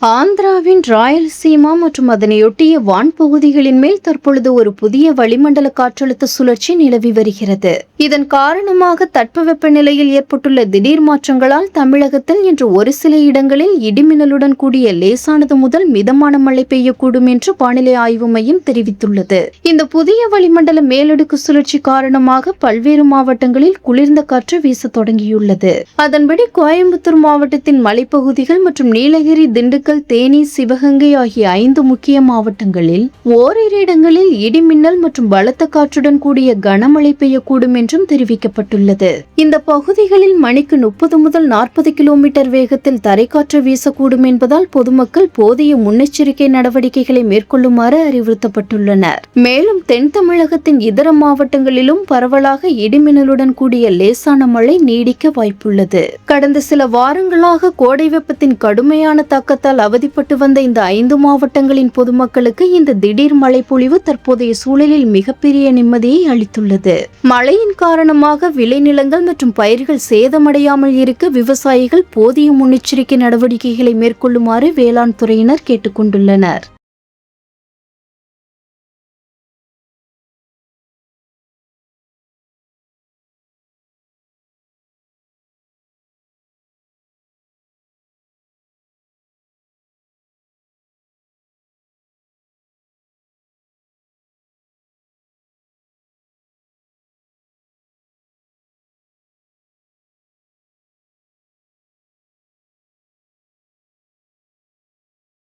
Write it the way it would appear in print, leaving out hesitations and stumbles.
ஆந்திராவின் ராயலசீமா மற்றும் அதனையொட்டிய வான்பகுதிகளின் மேல் தற்பொழுது ஒரு புதிய வளிமண்டல காற்றழுத்த சுழற்சி நிலவி வருகிறது. இதன் காரணமாக தட்பவெப்ப நிலையில் ஏற்பட்டுள்ள திடீர் மாற்றங்களால் தமிழகத்தில் இன்று ஒரு சில இடங்களில் இடிமின்னலுடன் கூடிய லேசானது முதல் மிதமான மழை பெய்யக்கூடும் என்று வானிலை ஆய்வு மையம் தெரிவித்துள்ளது. இந்த புதிய வளிமண்டல மேலடுக்கு சுழற்சி காரணமாக பல்வேறு மாவட்டங்களில் குளிர்ந்த காற்று வீச தொடங்கியுள்ளது. அதன்படி கோயம்புத்தூர் மாவட்டத்தின் மலைப்பகுதிகள் மற்றும் நீலகிரி, திண்டுக்கல், தேனி, சிவகங்கை ஆகிய 5 முக்கிய மாவட்டங்களில் ஓரிரு இடங்களில் இடிமின்னல் மற்றும் பலத்த காற்றுடன் கூடிய கனமழை பெய்யக்கூடும் என்றும் தெரிவிக்கப்பட்டுள்ளது. இந்த பகுதிகளில் மணிக்கு 30 முதல் 40 கிலோமீட்டர் வேகத்தில் தரைக்காற்று வீசக்கூடும் என்பதால் பொதுமக்கள் போதிய முன்னெச்சரிக்கை நடவடிக்கைகளை மேற்கொள்ளுமாறு அறிவுறுத்தப்பட்டுள்ளனர். மேலும் தென் தமிழகத்தின் இதர மாவட்டங்களிலும் பரவலாக இடிமின்னலுடன் கூடிய லேசான மழை நீடிக்க வாய்ப்புள்ளது. கடந்த சில வாரங்களாக கோடை வெப்பத்தின் கடுமையான தாக்கத்தால் அவதிப்பட்டு வந்த இந்த 5 மாவட்டங்களின் பொதுமக்களுக்கு இந்த திடீர் மழை பொழிவு தற்போதைய சூழலில் மிகப்பெரிய நிம்மதியை அளித்துள்ளது. மழையின் காரணமாக விளைநிலங்கள் மற்றும் பயிர்கள் சேதமடையாமல் இருக்க விவசாயிகள் போதிய முன்னெச்சரிக்கை நடவடிக்கைகளை மேற்கொள்ளுமாறு வேளாண் துறையினர் கேட்டுக்கொண்டுள்ளனர்.